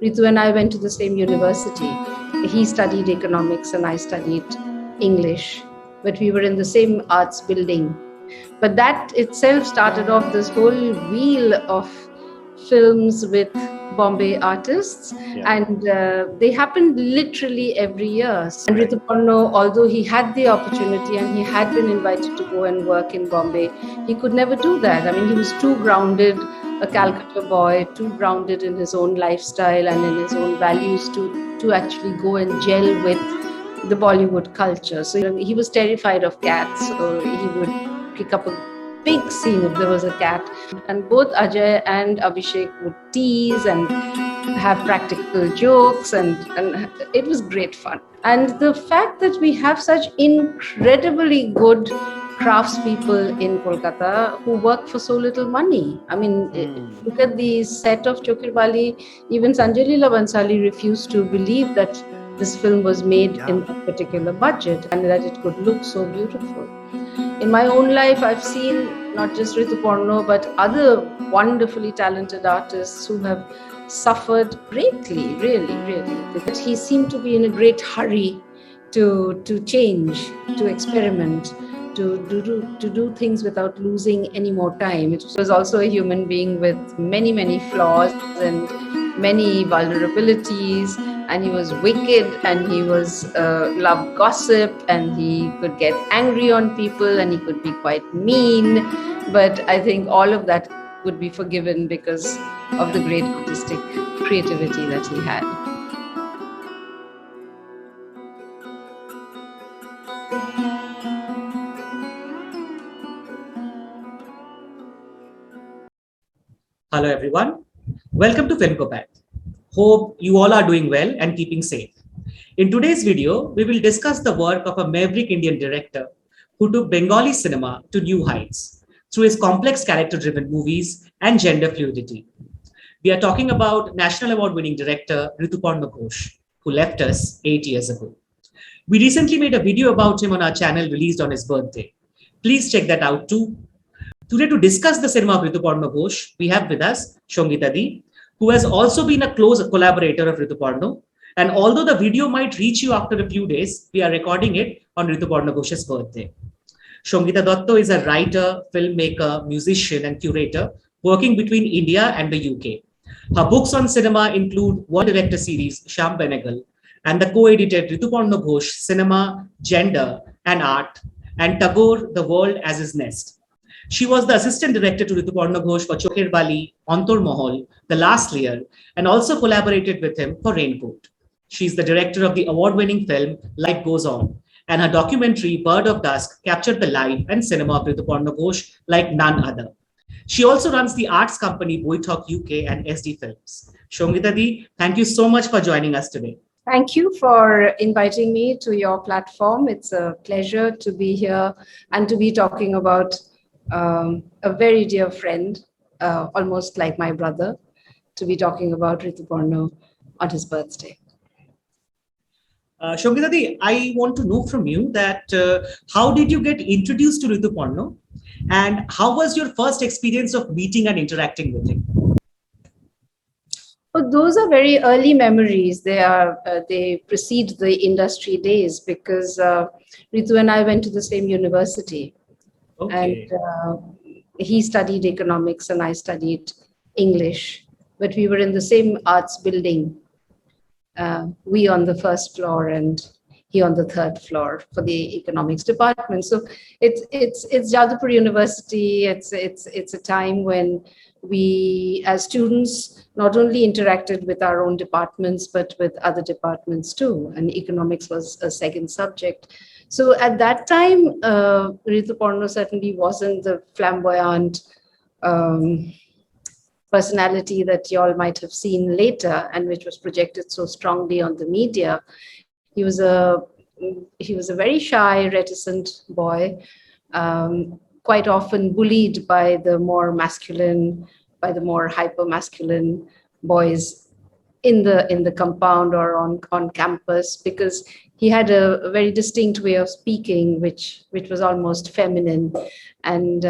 Ritu and I went to the same university. He studied economics and I studied English, but we were in the same arts building. But that itself started off this whole wheel of films with Bombay artists, and they happened literally every year. And Rituparno, although he had the opportunity and he had been invited to go and work in Bombay, he could never do that. I mean, he was too grounded, a Calcutta boy, too grounded in his own lifestyle and in his own values to actually go and gel with the Bollywood culture. So he was terrified of cats, so he would pick up a big scene if there was a cat. And both Ajay and Abhishek would tease and have practical jokes, and it was great fun. And the fact that we have such incredibly good craftspeople in Kolkata who work for so little money. I mean, look at the set of Chokher Bali. Even Sanjay Leela Bansali refused to believe that this film was made in a particular budget and that it could look so beautiful. In my own life, I've seen not just Rituparno, but other wonderfully talented artists who have suffered greatly, really. But he seemed to be in a great hurry to change, to experiment, to do things without losing any more time. It was also a human being with many flaws and many vulnerabilities, and he was wicked, and he was loved gossip, and he could get angry on people, and he could be quite mean. But I think all of that would be forgiven because of the great artistic creativity that he had. Hello everyone, welcome to Filmcopat. Hope you all are doing well and keeping safe. In today's video, we will discuss the work of a maverick Indian director who took Bengali cinema to new heights through his complex character-driven movies and gender fluidity. We are talking about National Award-winning director Rituparno Ghosh, who left us 8 years ago. We recently made a video about him on our channel released on his birthday. Please check that out too. Today, to discuss the cinema of Rituparno Ghosh, we have with us Sangeeta Datta, who has also been a close collaborator of Rituparno. And although the video might reach you after a few days, we are recording it on Rituparno Ghosh's birthday. Sangeeta Datta is a writer, filmmaker, musician, and curator working between India and the UK. Her books on cinema include World Director Series, Sham Benegal, and the co-edited Rituparno Ghosh, Cinema, Gender, and Art, and Tagore, The World as His Nest. She was the assistant director to Rituparno Ghosh for Chokher Bali, Antarmahal, The Last Lear, and also collaborated with him for Raincoat. She's the director of the award-winning film Life Goes On, and her documentary Bird of Dusk captured the life and cinema of Rituparno Ghosh like none other. She also runs the arts company Boytalk UK and SD Films. Sangeeta Datta, thank you so much for joining us today. Thank you for inviting me to your platform. It's a pleasure to be here and to be talking about a very dear friend, almost like my brother, to be talking about Rituparno on his birthday. Sangeeta Datta, I want to know from you that how did you get introduced to Rituparno, and how was your first experience of meeting and interacting with him? Well, those are very early memories. They precede the industry days because Ritu and I went to the same university. Okay. And he studied economics and I studied English, but we were in the same arts building. We on the first floor and he on the third floor for the economics department. So it's Jadavpur University. It's a time when we, as students, not only interacted with our own departments, but with other departments too. And economics was a second subject. So at that time, Rituparno certainly wasn't the flamboyant personality that you all might have seen later and which was projected so strongly on the media. He was a very shy, reticent boy, quite often bullied by the more masculine, by the more hyper-masculine boys in the compound or on campus, because he had a very distinct way of speaking, which was almost feminine. And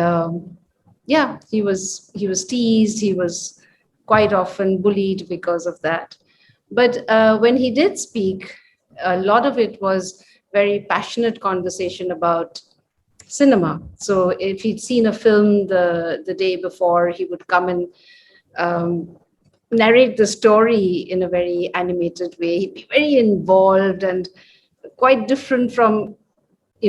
he was teased. He was quite often bullied because of that. But when he did speak, a lot of it was very passionate conversation about cinema. So if he'd seen a film the day before, he would come and um, narrate the story in a very animated way. He'd be very involved and quite different from,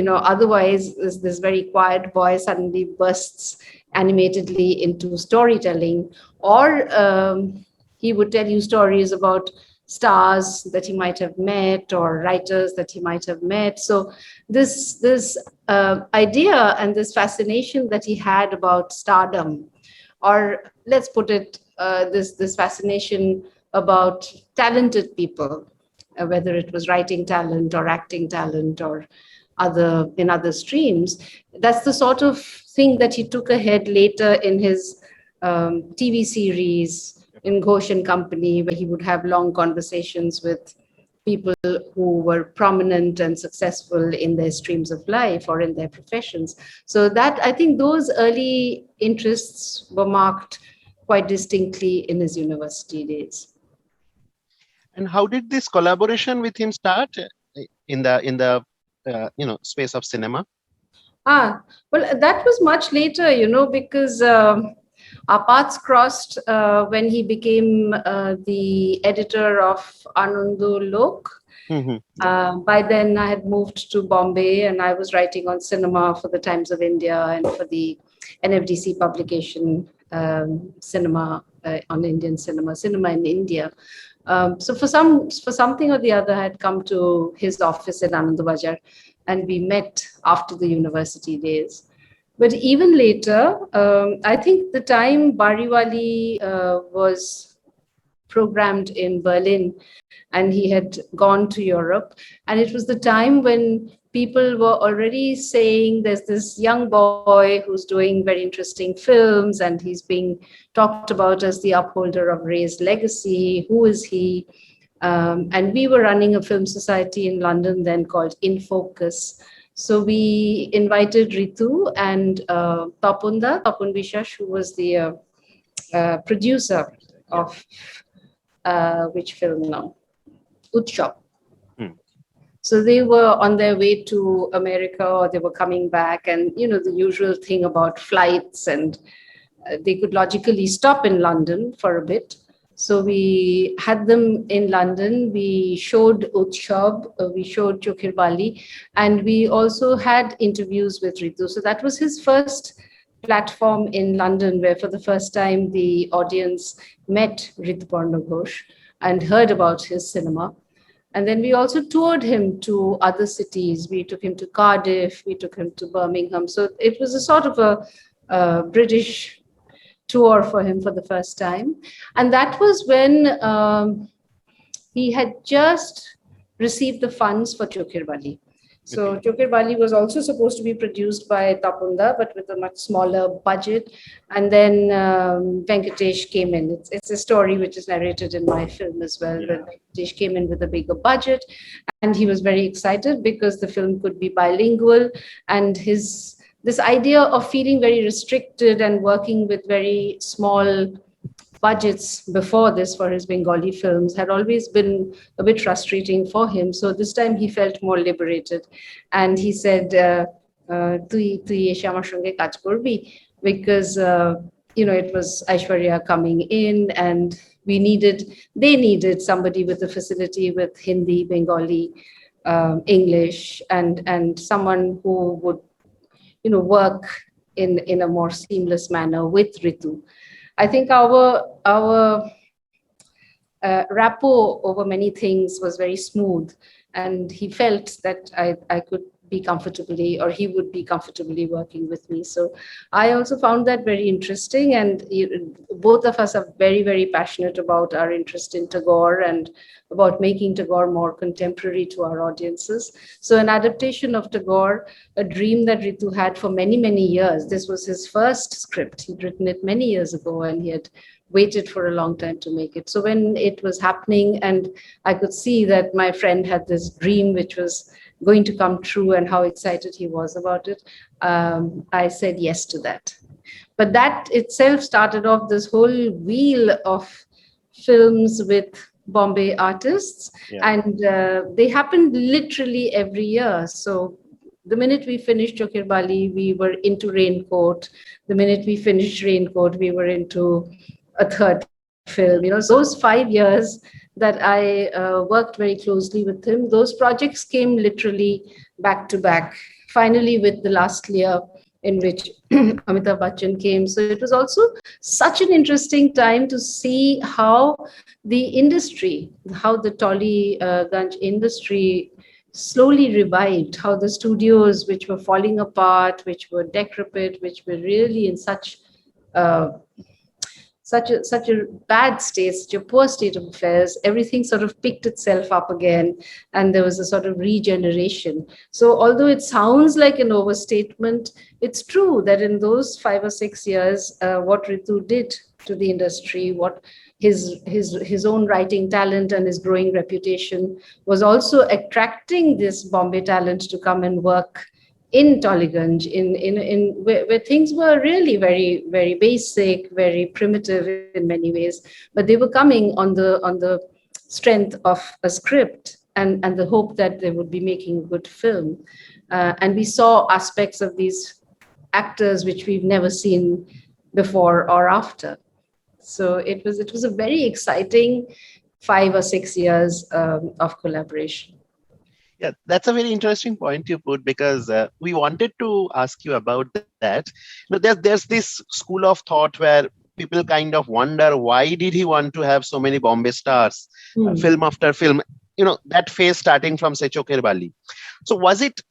otherwise this very quiet boy suddenly bursts animatedly into storytelling. Or he would tell you stories about stars that he might have met or writers that he might have met. So this idea and this fascination that he had about stardom, or let's put it, this fascination about talented people, whether it was writing talent or acting talent or other streams. That's the sort of thing that he took ahead later in his TV series in Ghosh and Company, where he would have long conversations with people who were prominent and successful in their streams of life or in their professions. So that, I think, those early interests were marked quite distinctly in his university days. And how did this collaboration with him start in the space of cinema? Well, that was much later, because our paths crossed when he became the editor of Anando Lok. By then, I had moved to Bombay and I was writing on cinema for the Times of India and for the NFDC publication, cinema on Indian cinema in India. So for something or the other, I had come to his office in Anandabazar, and we met after the university days. But even later, I think the time Bariwali was programmed in Berlin and he had gone to Europe, and it was the time when people were already saying there's this young boy who's doing very interesting films and he's being talked about as the upholder of Ray's legacy. Who is he? And we were running a film society in London then called In Focus. So we invited Ritu and Tapun Vishash, who was the producer of which film now? Utshab. So they were on their way to America or they were coming back, and the usual thing about flights, and they could logically stop in London for a bit. So we had them in London. We showed Utshab, we showed Chokher Bali, and we also had interviews with Ritu. So that was his first platform in London, where for the first time the audience met Rituparno Ghosh and heard about his cinema. And then we also toured him to other cities. We took him to Cardiff, we took him to Birmingham. So it was a sort of a British tour for him for the first time. And that was when he had just received the funds for Chokher Bali. So Chokher Bali was also supposed to be produced by Tapunda, but with a much smaller budget. And then Venkatesh came in. It's a story which is narrated in my film as well. Yeah. Venkatesh came in with a bigger budget, and he was very excited because the film could be bilingual. And this idea of feeling very restricted and working with very small budgets before this for his Bengali films had always been a bit frustrating for him. So this time he felt more liberated. And he said, "Tui eshe amar shonge kaj korbi," because it was Aishwarya coming in, and they needed somebody with a facility with Hindi, Bengali, English, and someone who would work in a more seamless manner with Ritu. I think our rapport over many things was very smooth, and he felt that I could be comfortably, or he would be comfortably working with me. So I also found that very interesting, and both of us are very, very passionate about our interest in Tagore and about making Tagore more contemporary to our audiences. So an adaptation of Tagore, a dream that Ritu had for many, many years. This was his first script. He'd written it many years ago, and he had waited for a long time to make it. So when it was happening and I could see that my friend had this dream which was going to come true and how excited he was about it, I said yes to that. But that itself started off this whole wheel of films with Bombay artists, Yeah. and they happened literally every year. So the minute we finished Chokher Bali, we were into Raincoat. The minute we finished Raincoat, we were into a third film. So those 5 years that I worked very closely with him, those projects came literally back to back. Finally, with the Last Lear, in which Amitabh Bachchan came. So it was also such an interesting time to see how the industry, how the Tollygunge industry slowly revived, how the studios which were falling apart, which were decrepit, which were really in uh, such a bad state, such a poor state of affairs, everything sort of picked itself up again, and there was a sort of regeneration. So, although it sounds like an overstatement, it's true that in those 5 or 6 years, what Ritu did to the industry, what his own writing talent and his growing reputation was also attracting this Bombay talent to come and work in Tollygunge, in where things were really very, very basic, very primitive in many ways, but they were coming on the strength of a script and the hope that they would be making a good film. And we saw aspects of these actors which we've never seen before or after. So it was a very exciting 5 or 6 years of collaboration. Yeah, that's a very interesting point you put, because we wanted to ask you about that. There's this school of thought where people kind of wonder, why did he want to have so many Bombay stars, film after film? That phase starting from say Chokher Bali. So was it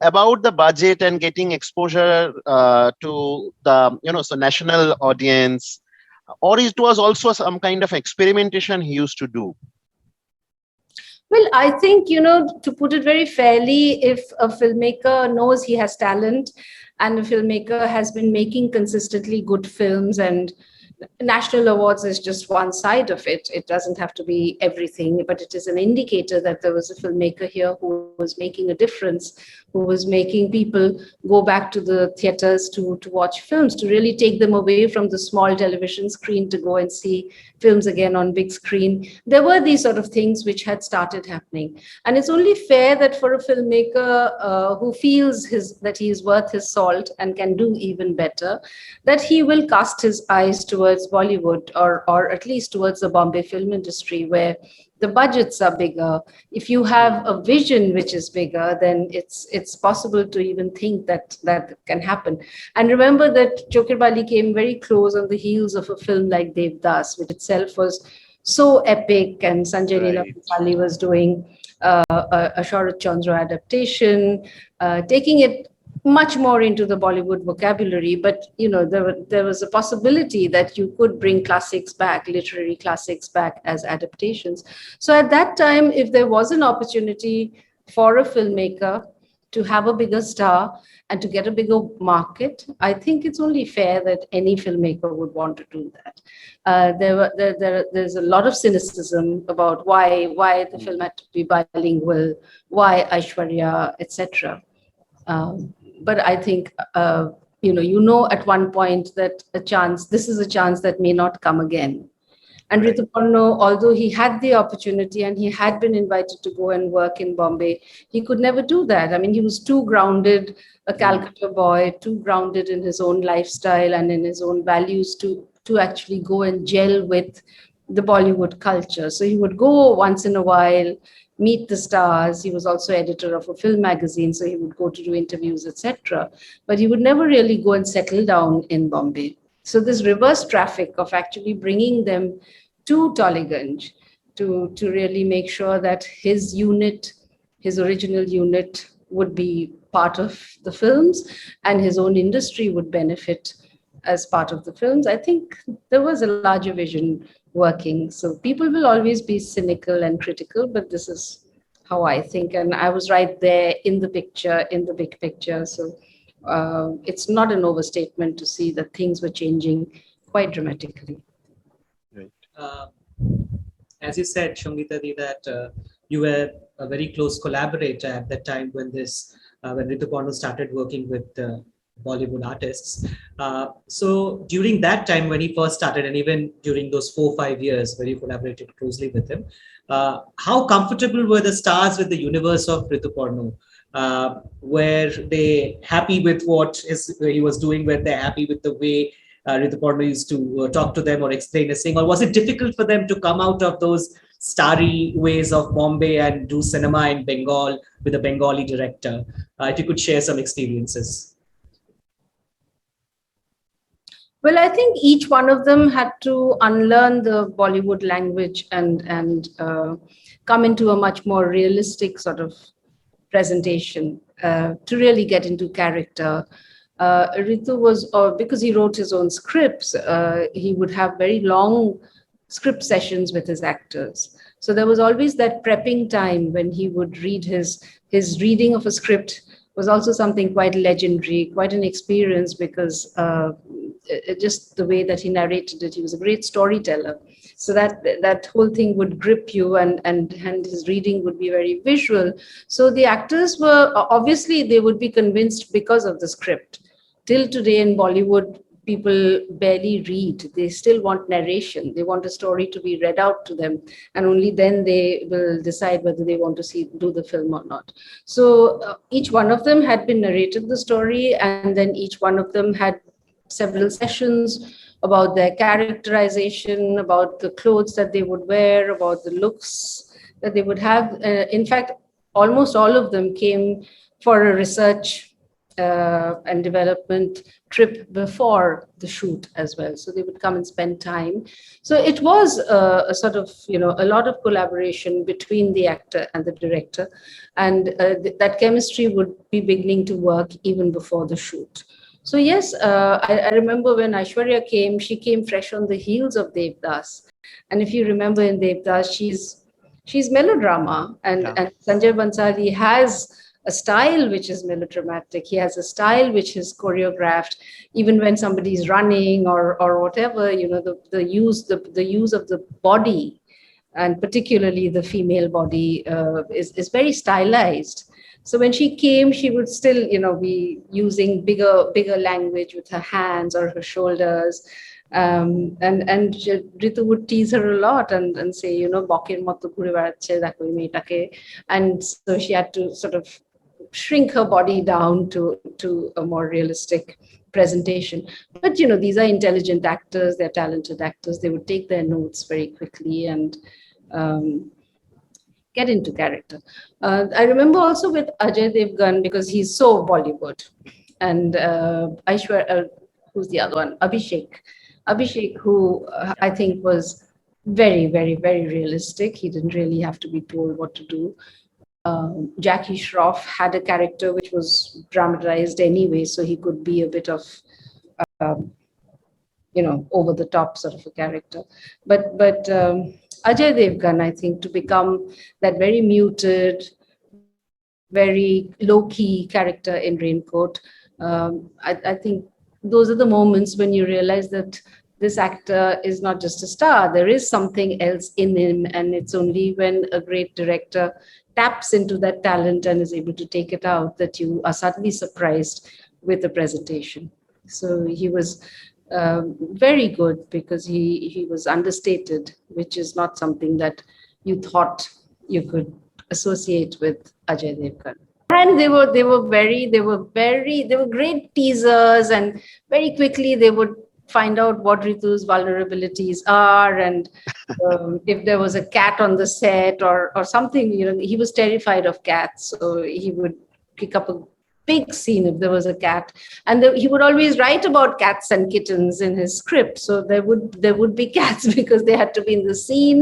about the budget and getting exposure to the so national audience, or it was also some kind of experimentation he used to do? Well, I think, to put it very fairly, if a filmmaker knows he has talent and a filmmaker has been making consistently good films, and national awards is just one side of it. It doesn't have to be everything, but it is an indicator that there was a filmmaker here who was making a difference, who was making people go back to the theaters to watch films, to really take them away from the small television screen to go and see films again on big screen. There were these sort of things which had started happening. And it's only fair that for a filmmaker who feels that he is worth his salt and can do even better, that he will cast his eyes towards Bollywood, or at least towards the Bombay film industry, where the budgets are bigger. If you have a vision which is bigger, then it's possible to even think that that can happen. And remember that Chokher Bali came very close on the heels of a film like Dev Das, which itself was so epic, and Sanjay Leela Right. Bhansali was doing a Sharat Chandra adaptation, taking it much more into the Bollywood vocabulary. But there was a possibility that you could bring classics back, literary classics back as adaptations. So at that time, if there was an opportunity for a filmmaker to have a bigger star and to get a bigger market, I think it's only fair that any filmmaker would want to do that. There's a lot of cynicism about why the film had to be bilingual, why Aishwarya, etc. But I think at one point that this is a chance that may not come again. And Right. Rituparno, although he had the opportunity and he had been invited to go and work in Bombay, he could never do that. I mean, he was too grounded, a Calcutta boy, too grounded in his own lifestyle and in his own values to actually go and gel with the Bollywood culture. So he would go once in a while, meet the stars. He was also editor of a film magazine, so he would go to do interviews, etc. But he would never really go and settle down in Bombay. So this reverse traffic of actually bringing them to Tollygunge to really make sure that his unit, his original unit, would be part of the films and his own industry would benefit as part of the films. I think there was a larger vision working. So people will always be cynical and critical, but this is how I think. And I was right there in the picture, in the big picture. So it's not an overstatement to see that things were changing quite dramatically. Right. As you said, Sangeeta Di, that you were a very close collaborator at that time when when Rituparno started working with Bollywood artists. So during that time when he first started, and even during those 4 or 5 years where you collaborated closely with him, how comfortable were the stars with the universe of Rituparno? Were they happy with what he was doing? Were they happy with the way Rituparno used to talk to them or explain a thing? Or was it difficult for them to come out of those starry ways of Bombay and do cinema in Bengal with a Bengali director? If you could share some experiences. Well, I think each one of them had to unlearn the Bollywood language and come into a much more realistic sort of presentation to really get into character. Ritu was, because he wrote his own scripts, he would have very long script sessions with his actors. So there was always that prepping time when he would read his reading of a script was also something quite legendary, quite an experience, because just the way that he narrated it, he was a great storyteller. So that whole thing would grip you, and his reading would be very visual. So the actors were, obviously they would be convinced because of the script. Till today in Bollywood, people barely read. They still want narration. They want a story to be read out to them, and only then they will decide whether they want to do the film or not. So each one of them had been narrated the story, and then each one of them had several sessions about their characterization, about the clothes that they would wear, about the looks that they would have. In fact, almost all of them came for a research and development trip before the shoot as well. So they would come and spend time. So it was a sort of, a lot of collaboration between the actor and the director. And that chemistry would be beginning to work even before the shoot. So yes, I remember when Aishwarya came, she came fresh on the heels of Devdas. And if you remember in Devdas, she's melodrama, and Sanjay Bansali has a style which is melodramatic. He has a style which is choreographed, even when somebody's running or whatever. The use of the body, and particularly the female body, is very stylized. So when she came, she would still, be using bigger language with her hands or her shoulders. And Ritu would tease her a lot and say, "Bokir moto ঘুরে বেড়াচ্ছে, দেখো এই মেয়েটাকে." And so she had to sort of shrink her body down to a more realistic presentation. But these are intelligent actors, they're talented actors. They would take their notes very quickly and get into character. I remember also with Ajay Devgan, because he's so Bollywood, and Aishwarya, who's the other one, Abhishek, who I think was very, very, very realistic. He didn't really have to be told what to do. Jackie Shroff had a character which was dramatized anyway, so he could be a bit of over the top sort of a character. But Ajay Devgan, I think, to become that very muted, very low-key character in Raincoat, I think those are the moments when you realize that this actor is not just a star. There is something else in him, and it's only when a great director taps into that talent and is able to take it out that you are suddenly surprised with the presentation. So he was very good, because he was understated, which is not something that you thought you could associate with Ajay Devgan. And they were great teasers, and very quickly they would find out what Ritu's vulnerabilities are, and if there was a cat on the set or something. He was terrified of cats, so he would pick up a big scene if there was a cat, and he would always write about cats and kittens in his script. So there would be cats because they had to be in the scene.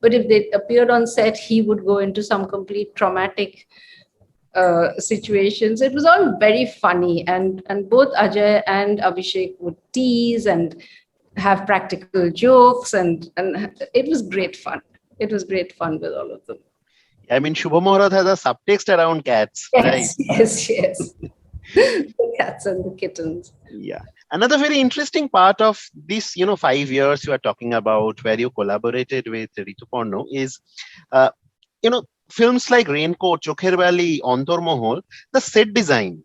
But if they appeared on set, he would go into some complete traumatic situations. It was all very funny, and both Ajay and Abhishek would tease and have practical jokes, and it was great fun. It was great fun with all of them. I mean, Shubha Moharad has a subtext around cats, right? Yes. The cats and the kittens. Yeah. Another very interesting part of this, 5 years you are talking about where you collaborated with Rituparno is, films like Raincoat, Chokher Bali, Antarmahal, the set design.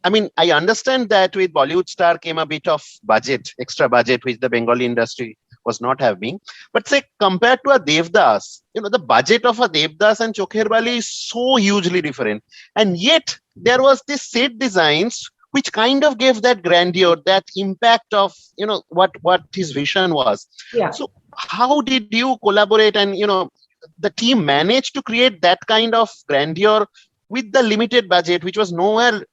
I mean, I understand that with Bollywood star came a bit of budget, extra budget, which the Bengali industry was not having. But say compared to a Devdas, the budget of a Devdas and Chokher Bali is so hugely different. And yet there was this set designs which kind of gave that grandeur, that impact of, what his vision was. Yeah. So how did you collaborate and, the team managed to create that kind of grandeur with the limited budget, which was nowhere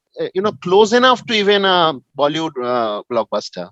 close enough to even a Bollywood blockbuster?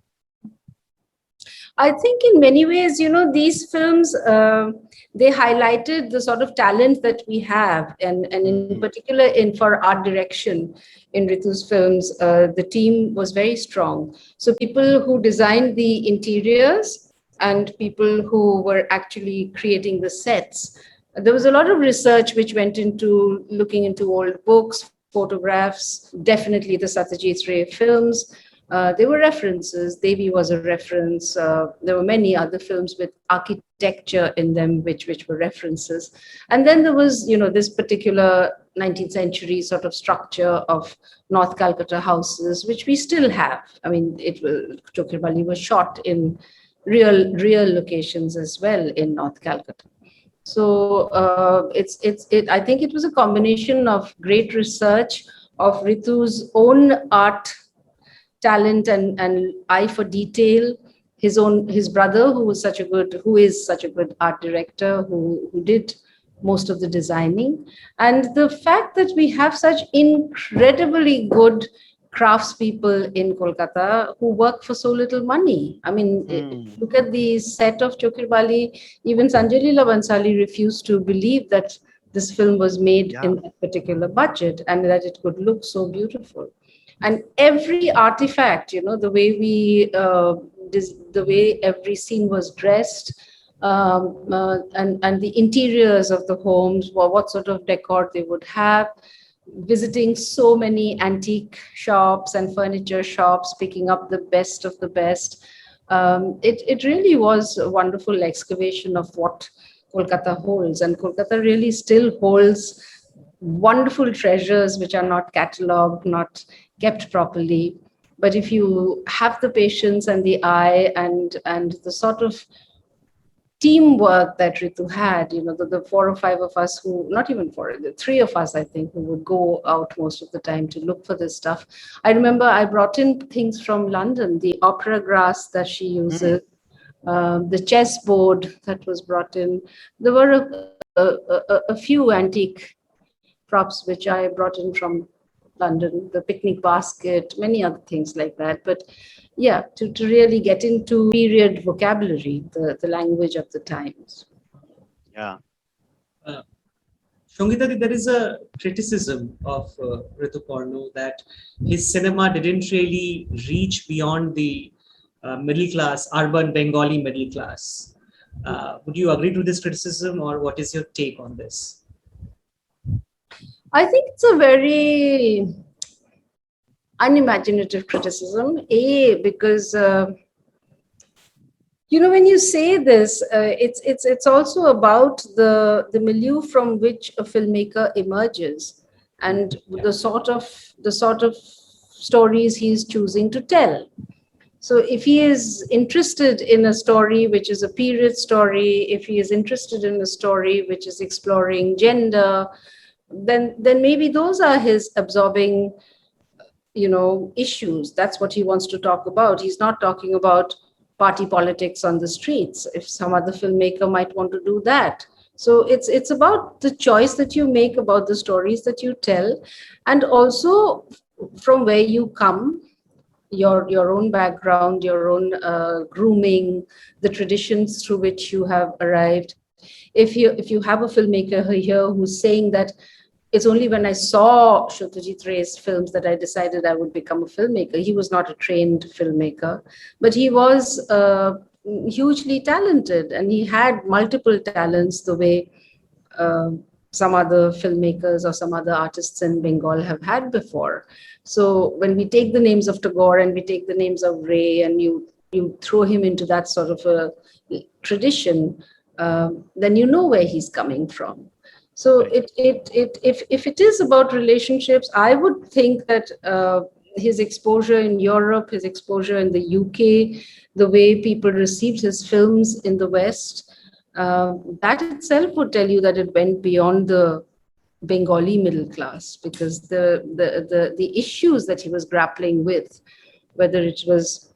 I think in many ways, these films, they highlighted the sort of talent that we have. And in particular, for art direction in Ritu's films, the team was very strong. So people who designed the interiors and people who were actually creating the sets. There was a lot of research which went into looking into old books, photographs, definitely the Satyajit Ray films. There were references. Devi was a reference. There were many other films with architecture in them, which were references. And then there was, this particular 19th century sort of structure of North Calcutta houses, which we still have. I mean, Chokher Bali was shot in real locations as well in North Calcutta. So I think it was a combination of great research, of Ritu's own art talent and eye for detail. His brother, who is such a good art director, who did most of the designing, and the fact that we have such incredibly good craftspeople in Kolkata who work for so little money. I mean, look at the set of Chokher Bali. Even Sanjay Leela Bansali refused to believe that this film was made in that particular budget and that it could look so beautiful. And every artifact, the way every scene was dressed, and the interiors of the homes, what sort of decor they would have, visiting so many antique shops and furniture shops, picking up the best of the best. It really was a wonderful excavation of what Kolkata holds. And Kolkata really still holds wonderful treasures which are not catalogued, not kept properly. But if you have the patience and the eye and the sort of teamwork that Ritu had, the 4 or 5 of us who, not even 4, the 3 of us, I think, who would go out most of the time to look for this stuff. I remember I brought in things from London, the opera grass that she uses, the chessboard that was brought in. There were a few antique props which I brought in from London, the picnic basket, many other things like that. But yeah, to really get into period vocabulary, the language of the times. Yeah. Sangeeta, there is a criticism of Rituparno that his cinema didn't really reach beyond the middle class, urban Bengali middle class. Would you agree to this criticism, or what is your take on this? I think it's a very unimaginative criticism. Because when you say this, it's also about the milieu from which a filmmaker emerges and the sort of stories he's choosing to tell. So if he is interested in a story which is a period story, if he is interested in a story which is exploring gender, then maybe those are his absorbing issues. That's what he wants to talk about. He's not talking about party politics on the streets. If some other filmmaker might want to do that. So it's about the choice that you make, about the stories that you tell, and also from where you come, your own background, your own grooming, the traditions through which you have arrived. If you have a filmmaker here who's saying that it's only when I saw Satyajit Ray's films that I decided I would become a filmmaker. He was not a trained filmmaker, but he was hugely talented, and he had multiple talents the way some other filmmakers or some other artists in Bengal have had before. So when we take the names of Tagore and we take the names of Ray and you throw him into that sort of a tradition, then you know where he's coming from. So if it is about relationships, I would think that his exposure in Europe, his exposure in the UK, the way people received his films in the West, that itself would tell you that it went beyond the Bengali middle class, because the issues that he was grappling with, whether it was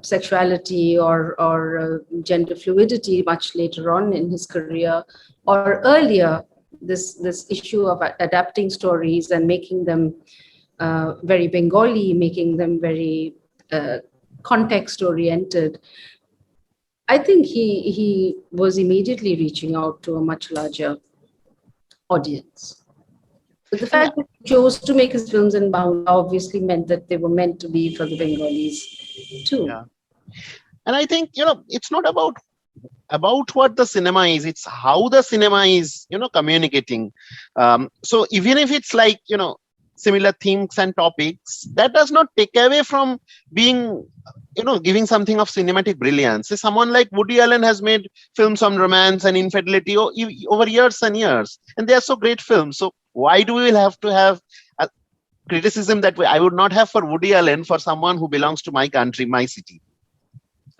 sexuality or gender fluidity much later on in his career, or earlier, this issue of adapting stories and making them very Bengali, making them very context oriented. I think he was immediately reaching out to a much larger audience. But the And fact that he chose to make his films in Bangla obviously meant that they were meant to be for the Bengalis too. yeah. And I think, it's not about what the cinema is, it's how the cinema is, communicating. So even if it's like, similar themes and topics, that does not take away from being, giving something of cinematic brilliance. So someone like Woody Allen has made films on romance and infidelity over years and years, and they are so great films. So why do we have to have a criticism that I would not have for Woody Allen for someone who belongs to my country, my city?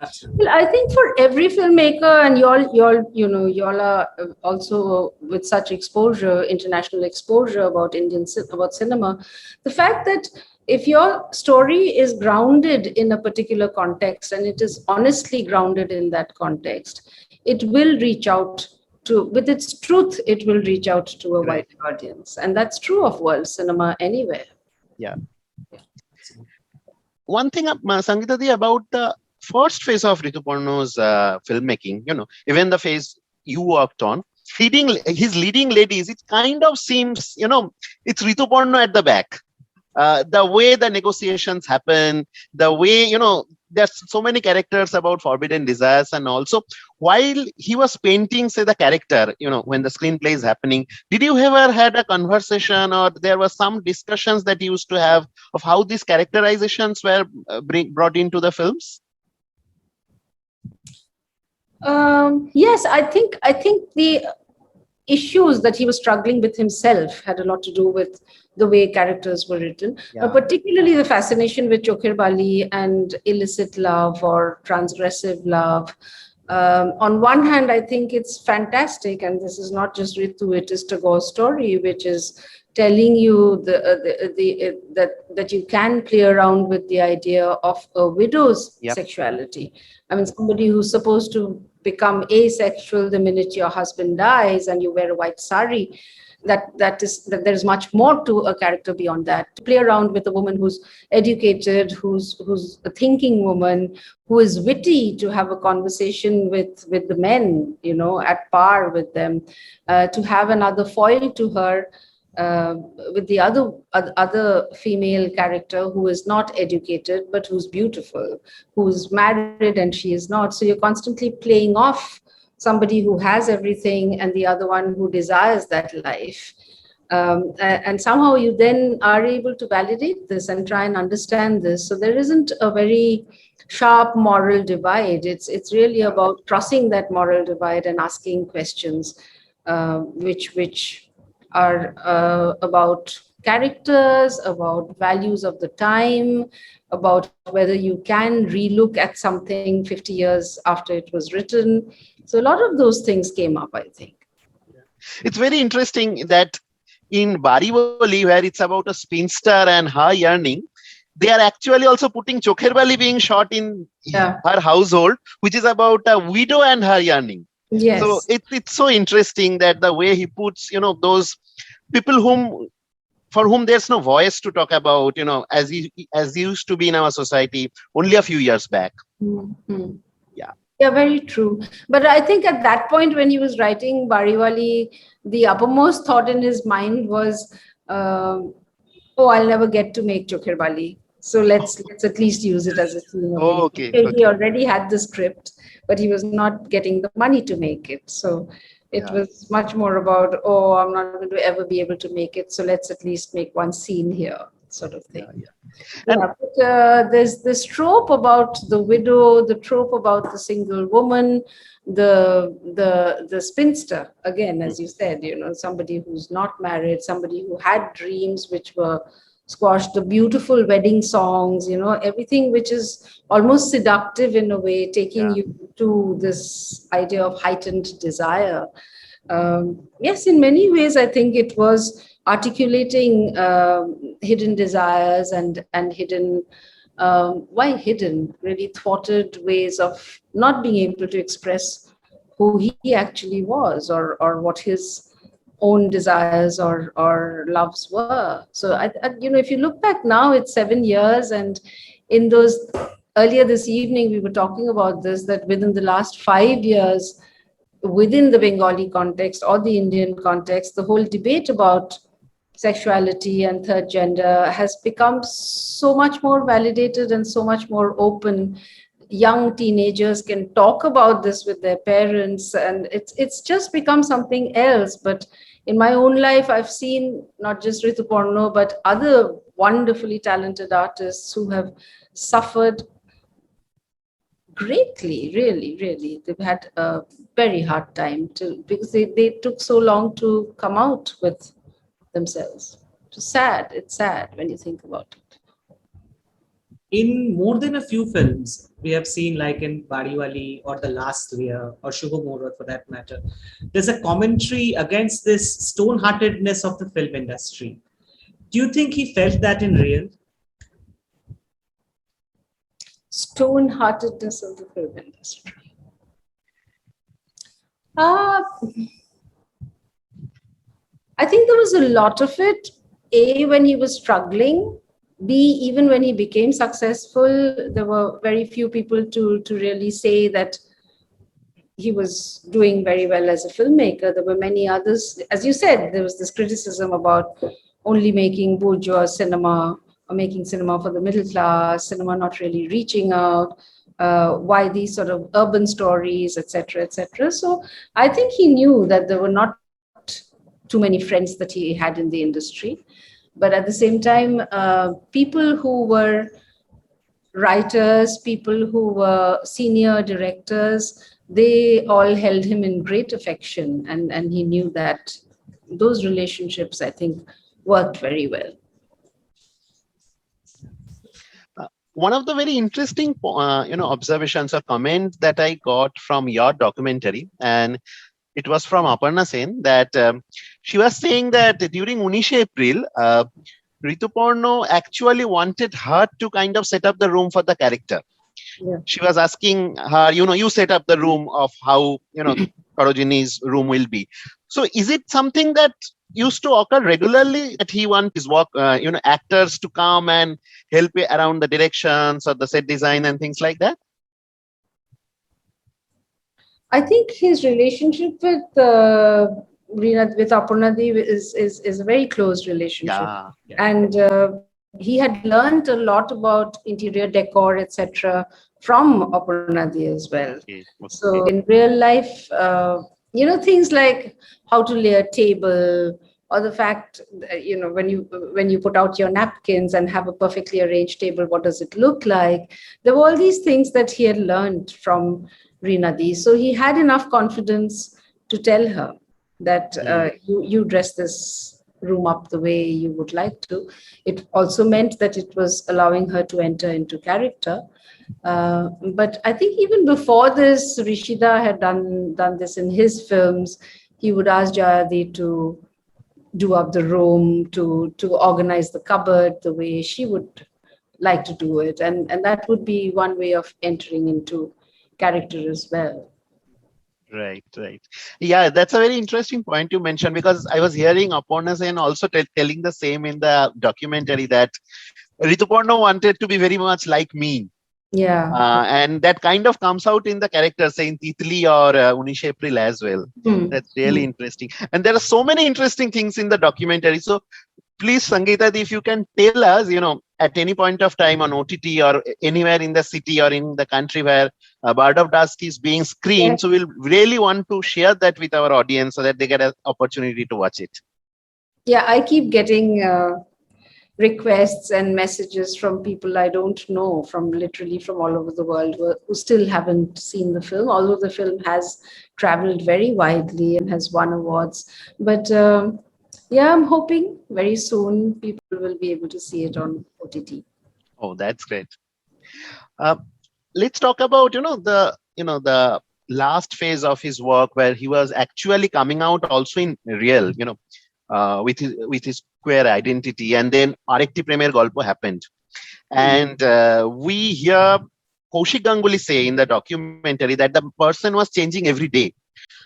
Absolutely. Well, I think for every filmmaker, and y'all are also with such exposure, international exposure about about cinema, the fact that if your story is grounded in a particular context and it is honestly grounded in that context, it will reach out to, with its truth, it will reach out to a Right. wider audience, and that's true of world cinema anywhere. Yeah. One thing, Sangeeta Di, about the first phase of Rituparno's filmmaking, even the phase you worked on, his leading ladies, it kind of seems, it's Rituparno at the back. The way the negotiations happen, the way, there's so many characters about forbidden desires, and also while he was painting, say, the character, when the screenplay is happening, did you ever had a conversation, or there were some discussions that you used to have of how these characterizations were brought into the films? Yes, I think the issues that he was struggling with himself had a lot to do with the way characters were written, particularly the fascination with Chokher Bali and illicit love or transgressive love. On one hand, I think it's fantastic, and this is not just Ritu, it is Tagore's story, which is telling you that you can play around with the idea of a widow's sexuality. I mean, somebody who's supposed to become asexual the minute your husband dies and you wear a white sari, that there's much more to a character beyond that. To play around with a woman who's educated, who's a thinking woman, who is witty, to have a conversation with the men, at par with them, to have another foil to her, with the other female character who is not educated but who's beautiful, who's married and she is not. So you're constantly playing off somebody who has everything and the other one who desires that life. And somehow you then are able to validate this and try and understand this. So there isn't a very sharp moral divide. It's really about crossing that moral divide and asking questions, which are about characters, about values of the time, about whether you can relook at something 50 years after it was written. So a lot of those things came up, I think. It's very interesting that in Bariwali, where it's about a spinster and her yearning, they are actually also putting Chokher Bali being shot in her household, which is about a widow and her yearning. Yes. So it's so interesting that the way he puts, those people for whom there's no voice to talk about, as used to be in our society only a few years back. Mm-hmm. Yeah, very true. But I think at that point when he was writing Bariwali, the uppermost thought in his mind was, I'll never get to make Chokher Bali. So let's at least use it as a scene. Okay. He already had the script, but he was not getting the money to make it. So it was much more about, I'm not going to ever be able to make it, so let's at least make one scene here, sort of thing. But there's this trope about the widow, the trope about the single woman, the spinster, again, as you said, somebody who's not married, somebody who had dreams which were squash, the beautiful wedding songs, everything which is almost seductive in a way, taking you to this idea of heightened desire. Yes, in many ways, I think it was articulating hidden desires and hidden, why hidden, really thwarted ways of not being able to express who he actually was, or what his own desires or loves were. So if you look back now, it's 7 years, and in those, earlier this evening we were talking about this, that within the last 5 years, within the Bengali context or the Indian context, the whole debate about sexuality and third gender has become so much more validated and so much more open. Young teenagers can talk about this with their parents, and it's just become something else. But in my own life, I've seen not just Rituparno, but other wonderfully talented artists who have suffered greatly, really, really. They've had a very hard time because they took so long to come out with themselves. It's sad when you think about it. In more than a few films, we have seen, like in Badiwali or The Last Lear or Shubho Murad for that matter, there's a commentary against this stoneheartedness of the film industry. Do you think he felt that in real? Stoneheartedness of the film industry. I think there was a lot of it. A, when he was struggling. B, even when he became successful, there were very few people to really say that he was doing very well as a filmmaker. There were many others. As you said, there was this criticism about only making bourgeois cinema or making cinema for the middle class, cinema not really reaching out, why these sort of urban stories, etc., etc. So I think he knew that there were not too many friends that he had in the industry. But at the same time, people who were writers, people who were senior directors, they all held him in great affection. And he knew that those relationships, I think, worked very well. One of the very interesting, observations or comments that I got from your documentary, and it was from Aparna Sen, that she was saying that during 19 April, Rituparno actually wanted her to kind of set up the room for the character. Yeah. She was asking her, you set up the room of how, Sarojini's room will be. So is it something that used to occur regularly, that he wants his work, actors to come and help around the directions or the set design and things like that? I think his relationship with with Aparna is a very close relationship. Yeah. And he had learned a lot about interior decor, etc., from Aparna as well. Okay. So in real life, things like how to lay a table, or the fact, when you put out your napkins and have a perfectly arranged table, what does it look like? There were all these things that he had learned from Reenadi. So he had enough confidence to tell her that you dress this room up the way you would like to. It also meant that it was allowing her to enter into character. But I think even before this, Rishida had done this in his films. He would ask Jayadi to do up the room, to organize the cupboard the way she would like to do it. And that would be one way of entering into character as well. Right. Yeah, that's a very interesting point you mentioned, because I was hearing Aparna Sen also telling the same in the documentary, that Rituparno wanted to be very much like me. Yeah. And that kind of comes out in the characters, say in Titli or 19 April as well. That's really interesting. And there are so many interesting things in the documentary. So please, Sangeeta, if you can tell us, at any point of time on OTT or anywhere in the city or in the country where Bird of Dusk is being screened. So we'll really want to share that with our audience so that they get an opportunity to watch it. Yeah, I keep getting requests and messages from people I don't know, literally from all over the world, who still haven't seen the film, although the film has traveled very widely and has won awards. But Yeah, I'm hoping very soon people will be able to see it on OTT. Oh, that's great. Uh, let's talk about the last phase of his work where he was actually coming out also in real, with his queer identity, and then Arekti Premier Golpo happened, and we hear Kaushik Ganguly say in the documentary that the person was changing every day.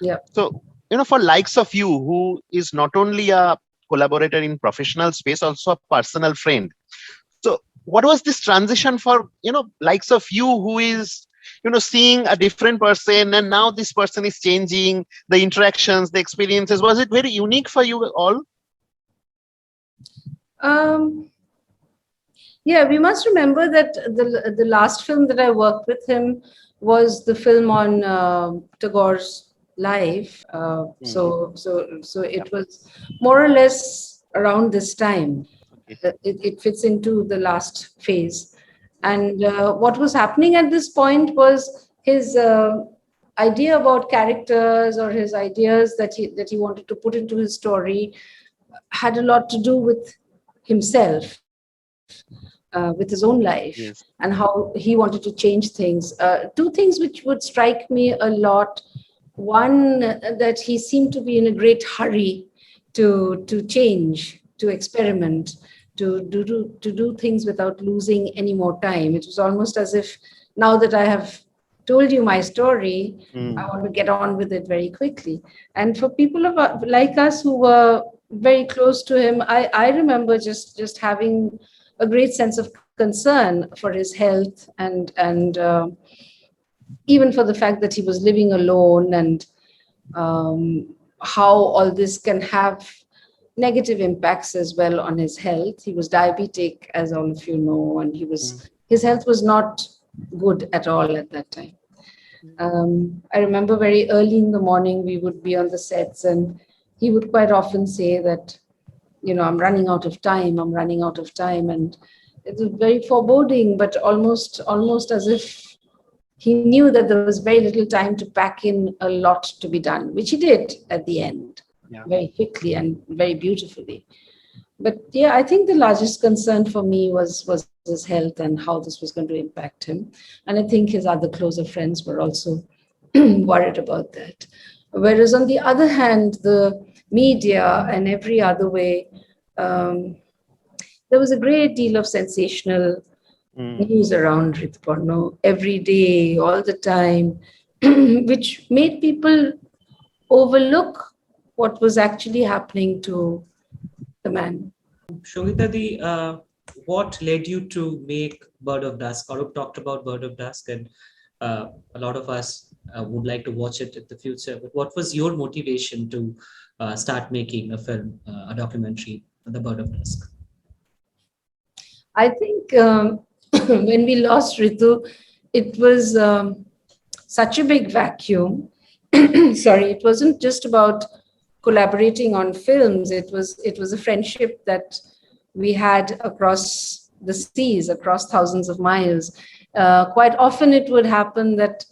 Yeah. So, for likes of you, who is not only a collaborator in professional space, also a personal friend. So, what was this transition for, likes of you, who is, seeing a different person, and now this person is changing, the interactions, the experiences? Was it very unique for you all? Um, yeah, we must remember that the last film that I worked with him was the film on Tagore's life. So Yeah. it was more or less around this time. Okay. It fits into the last phase. And what was happening at this point was his idea about characters, or his ideas that he wanted to put into his story, had a lot to do with himself, with his own life, and Yes. how he wanted to change things. Two things which would strike me a lot. One, that he seemed to be in a great hurry to change, to experiment, to do things without losing any more time. It was almost as if, now that I have told you my story, I Mm. want to get on with it very quickly. And for people like us who were very close to him, I remember just having a great sense of concern for his health, and even for the fact that he was living alone, and how all this can have negative impacts as well on his health. He was diabetic, as all of you know, and Mm. his health was not good at all at that time. I remember very early in the morning we would be on the sets, and he would quite often say that, I'm running out of time. I'm running out of time, and it was very foreboding, but almost as if he knew that there was very little time to pack in a lot to be done, which he did at the end, Yeah. very quickly and very beautifully. But yeah, I think the largest concern for me was his health and how this was going to impact him. And I think his other closer friends were also worried about that. Whereas on the other hand, the media and every other way, um, there was a great deal of sensational Mm. news around Rituparno every day, all the time, which made people overlook what was actually happening to the man. Shogita, what led you to make Bird of Dusk? Arup talked about Bird of Dusk, and a lot of us would like to watch it in the future. But what was your motivation to start making a film, a documentary, The Bird of Dusk? I think when we lost Ritu, it was such a big vacuum. Sorry, it wasn't just about collaborating on films. It was a friendship that we had across the seas, across thousands of miles. Quite often, it would happen that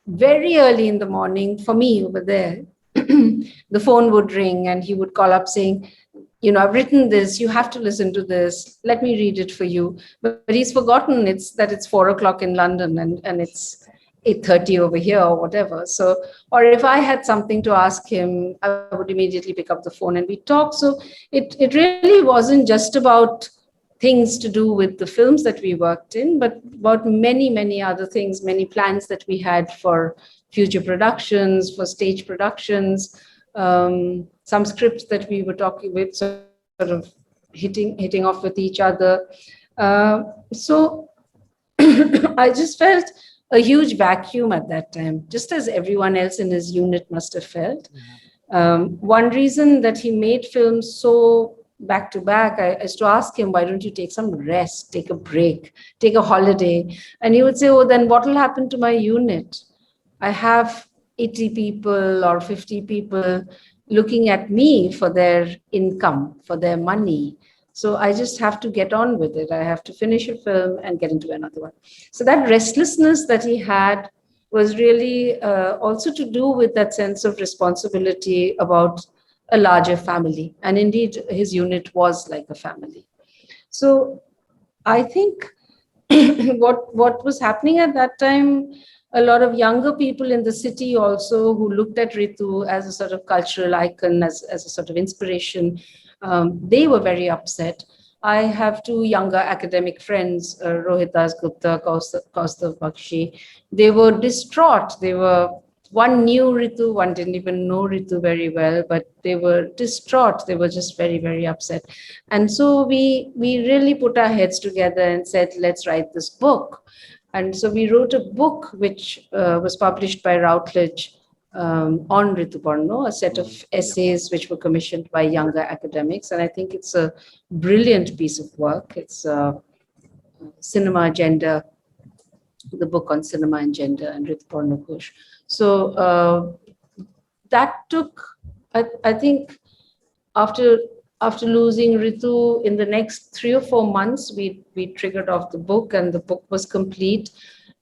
very early in the morning, for me over there, the phone would ring, and he would call up saying, I've written this, you have to listen to this, let me read it for you. But he's forgotten it's 4 o'clock in London, and it's 8:30 over here, or whatever. So, or if I had something to ask him, I would immediately pick up the phone and we talk. So it really wasn't just about things to do with the films that we worked in, but about many other things, many plans that we had for future productions, for stage productions, some scripts that we were talking with, sort of hitting off with each other. So I just felt a huge vacuum at that time, just as everyone else in his unit must have felt. One reason that he made films so back to back, I used to ask him, why don't you take some rest, take a break, take a holiday? And he would say, oh, then what will happen to my unit? I have 80 people or 50 people looking at me for their income, for their money. So I just have to get on with it. I have to finish a film and get into another one. So that restlessness that he had was really also to do with that sense of responsibility about a larger family. And indeed, his unit was like a family. So I think what was happening at that time, a lot of younger people in the city also who looked at Ritu as a sort of cultural icon, as a sort of inspiration, they were very upset. I have two younger academic friends, Rohit Das Gupta, Kaustav Bakshi. They were distraught. One knew Ritu, one didn't even know Ritu very well, but they were distraught. They were just very, very upset. And so we really put our heads together and said, let's write this book. And so we wrote a book which was published by Routledge on Rituparno, a set of essays which were commissioned by younger academics. And I think it's a brilliant piece of work. It's cinema agenda, the book on cinema and gender, and Rituparno Ghosh. So that took, I think, after losing Ritu, in the next 3 or 4 months, we triggered off the book, and the book was complete.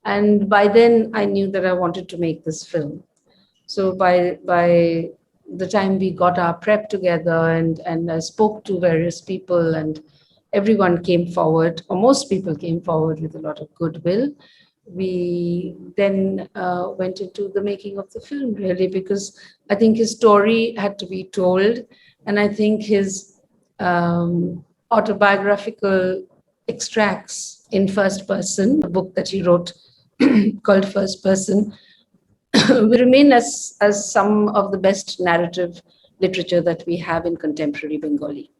And by then, I knew that I wanted to make this film. So by the time we got our prep together, and I spoke to various people, and everyone came forward, or most people came forward with a lot of goodwill, we then went into the making of the film, really, because I think his story had to be told. And I think his autobiographical extracts in first person, a book that he wrote called First Person, will remain as some of the best narrative literature that we have in contemporary Bengali.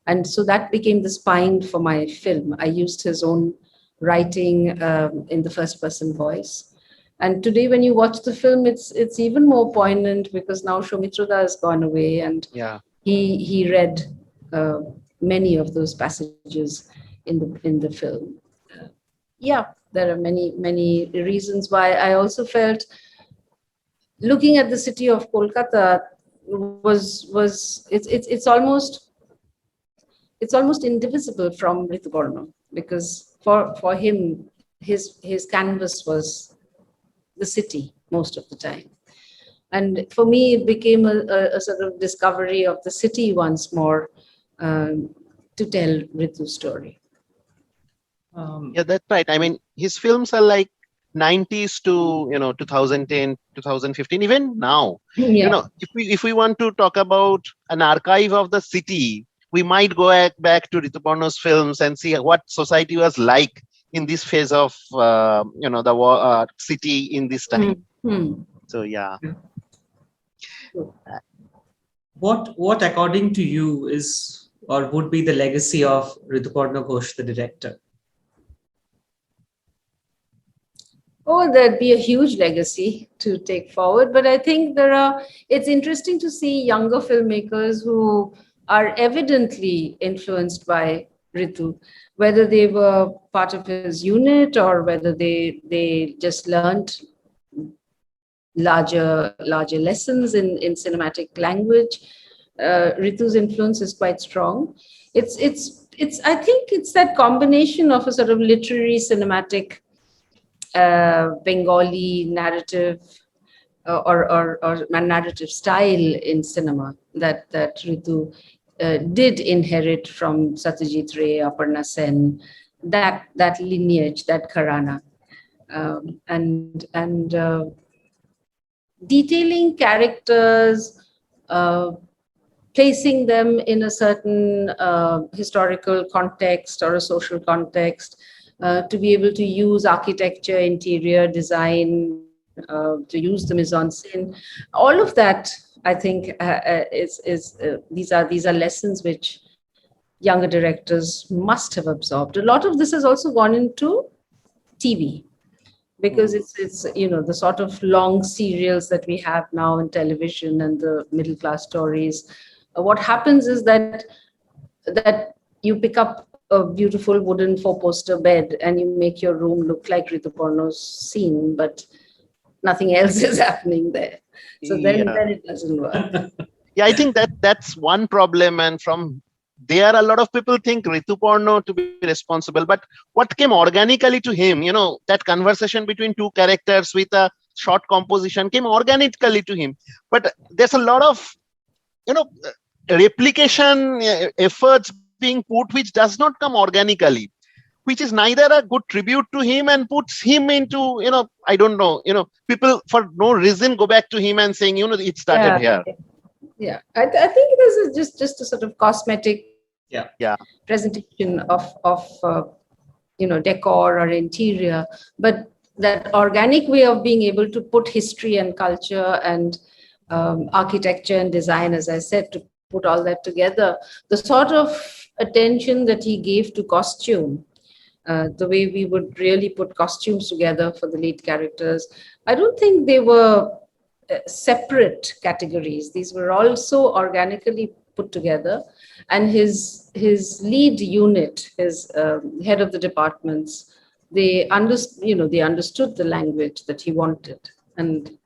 And so that became the spine for my film. I used his own writing in the first person voice. And today, when you watch the film, it's even more poignant because now Shomitrada has gone away, and he read many of those passages in the film. There are many reasons why. I also felt looking at the city of Kolkata it's almost indivisible from Rituparno, because for him his canvas was the city most of the time. And for me, it became a sort of discovery of the city once more, to tell Ritu's story. That's right. I mean, his films are like 90s to 2010, 2015, even now. If we want to talk about an archive of the city, we might go back to Rituparno's films and see what society was like in this phase of the city in this time. So What according to you is or would be the legacy of Rituparno Ghosh, the director? Oh, there'd be a huge legacy to take forward. But I think it's interesting to see younger filmmakers who are evidently influenced by Ritu, whether they were part of his unit or whether they just learned larger lessons in cinematic language. Ritu's influence is quite strong. I think it's that combination of a sort of literary cinematic Bengali narrative or narrative style in cinema that Ritu did inherit from Satyajit Ray, Aparna Sen, that lineage, that gharana, and detailing characters, placing them in a certain historical context or a social context, to be able to use architecture, interior design, to use the mise en scène. All of that, I think, these are lessons which younger directors must have absorbed. A lot of this has also gone into TV, because it's the sort of long serials that we have now in television and the middle class stories. What happens is that you pick up a beautiful wooden 4-poster bed and you make your room look like Rituparno's scene, but nothing else is happening there. So then it doesn't work. I think that's one problem, and from there a lot of people think Rituparno to be responsible, but what came organically to him, that conversation between two characters with a short composition came organically to him. But there's a lot of replication efforts being put which does not come organically, which is neither a good tribute to him and puts him into, I don't know, people for no reason go back to him and saying, it started here. Yeah, I think it is just a sort of cosmetic Yeah. presentation of decor or interior, but that organic way of being able to put history and culture and architecture and design, as I said, to put all that together, the sort of attention that he gave to costume, the way we would really put costumes together for the lead characters. I don't think they were separate categories. These were also organically put together. And his lead unit, his head of the departments, they understood the language that he wanted. And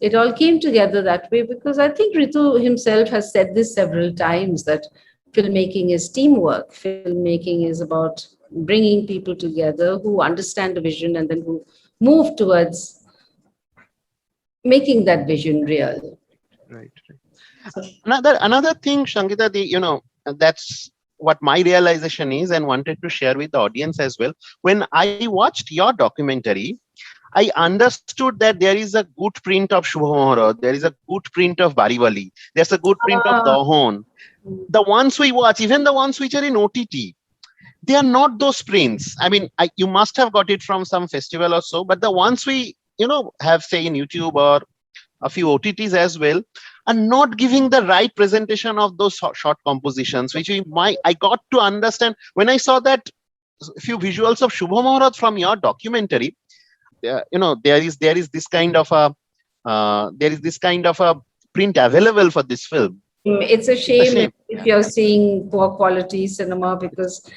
it all came together that way, because I think Ritu himself has said this several times, that filmmaking is teamwork. Filmmaking is about bringing people together who understand the vision and then who move towards making that vision real. Right. Another thing, Sangeeta, that's what my realization is, and wanted to share with the audience as well. When I watched your documentary, I understood that there is a good print of Shubha Maharaj, there is a good print of Baribali, there's a good print of Dahon. The ones we watch, even the ones which are in OTT, they are not those prints. I mean, you must have got it from some festival or so, but the ones we, have, say, in YouTube or a few OTTs as well, are not giving the right presentation of those short compositions, which I got to understand when I saw that few visuals of Shubha Maharaj from your documentary. There is this kind of a print available for this film. It's a shame if you're seeing poor quality cinema, because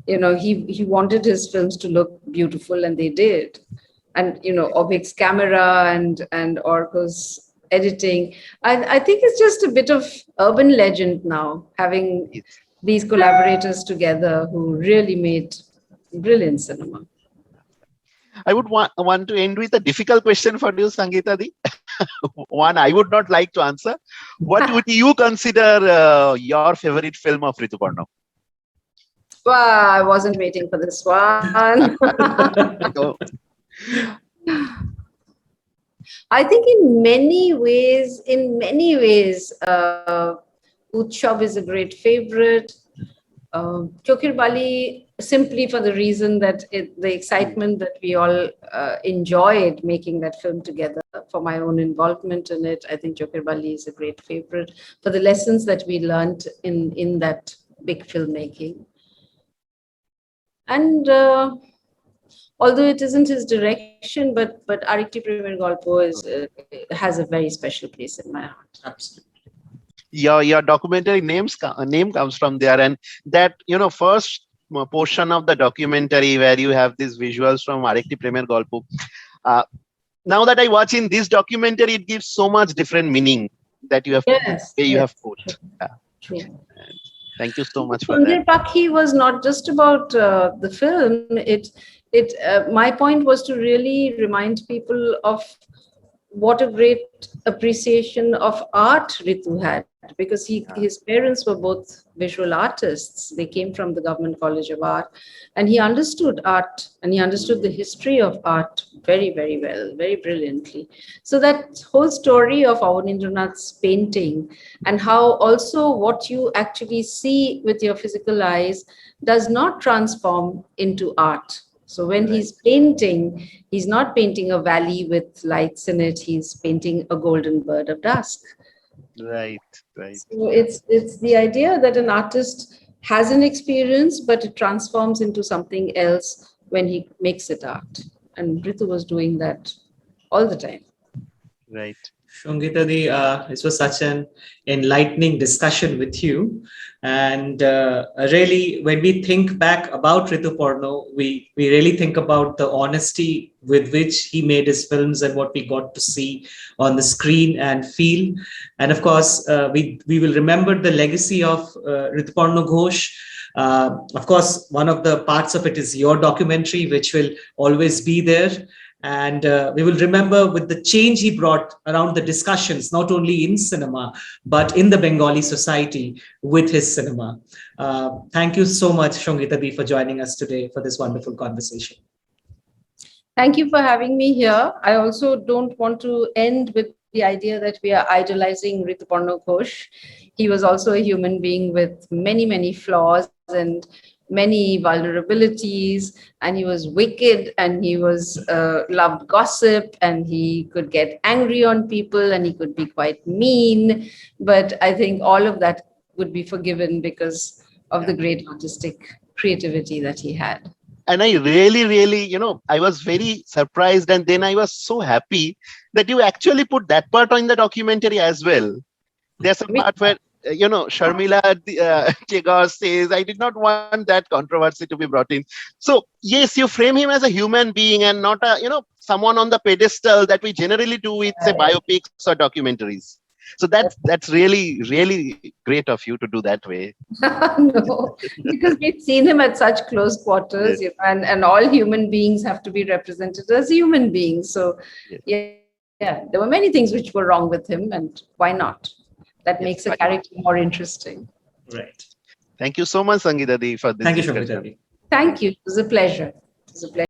he wanted his films to look beautiful, and they did. And Obik's camera and Orko's editing, I think it's just a bit of urban legend now, having these collaborators together who really made brilliant cinema. I would want to end with a difficult question for you, Sangeeta Di. One I would not like to answer. What would you consider your favorite film of Rituparno? Well, I wasn't waiting for this one. I think in many ways, Utshav is a great favorite. Chokher Bali, simply for the reason that the excitement that we all enjoyed making that film together, for my own involvement in it, I think Chokher Bali is a great favorite for the lessons that we learned in that big filmmaking. And although it isn't his direction, but Arikti Premier Golpo has a very special place in my heart. Absolutely. Your documentary name comes from there, and that first portion of the documentary where you have these visuals from Arikti Premier Golpo. Now that I watch in this documentary, it gives so much different meaning that you have put. True. Thank you so much for that. Pakhi was not just about the film. My point was to really remind people of what a great appreciation of art Ritu had, because his parents were both visual artists. They came from the Government College of Art, and he understood art, and he understood the history of art very, very well, very brilliantly. So that whole story of Avanindranath's painting, and how also what you actually see with your physical eyes does not transform into art. So when he's painting, he's not painting a valley with lights in it. He's painting a golden bird of dusk. Right. So it's the idea that an artist has an experience, but it transforms into something else when he makes it art. And Ritu was doing that all the time. Right. Sangeeta Di, this was such an enlightening discussion with you. And really, when we think back about Rituparno, we really think about the honesty with which he made his films and what we got to see on the screen and feel. And of course, we will remember the legacy of Rituparno Ghosh. Of course, one of the parts of it is your documentary, which will always be there. And we will remember with the change he brought around the discussions, not only in cinema, but in the Bengali society with his cinema. Thank you so much, Sangeeta Di, for joining us today for this wonderful conversation. Thank you for having me here. I also don't want to end with the idea that we are idolizing Rituparno Ghosh. He was also a human being with many, many flaws and many vulnerabilities, and he was wicked, and he was loved gossip, and he could get angry on people, and he could be quite mean. But I think all of that would be forgiven because of the great artistic creativity that he had. And I really, I was very surprised, and then I was so happy that you actually put that part in the documentary as well. There's a part where Sharmila Chegar says, I did not want that controversy to be brought in. So yes, you frame him as a human being and not someone on the pedestal that we generally do with say biopics or documentaries. So that's really great of you to do that way. No, because we've seen him at such close quarters, Yes. and all human beings have to be represented as human beings. So, yeah, there were many things which were wrong with him, and why not? That makes a character more interesting. Right. Thank you so much, Sangeeta Di, for this Thank you, discussion. Sangeeta Di. Thank you. It was a pleasure. It was a pleasure.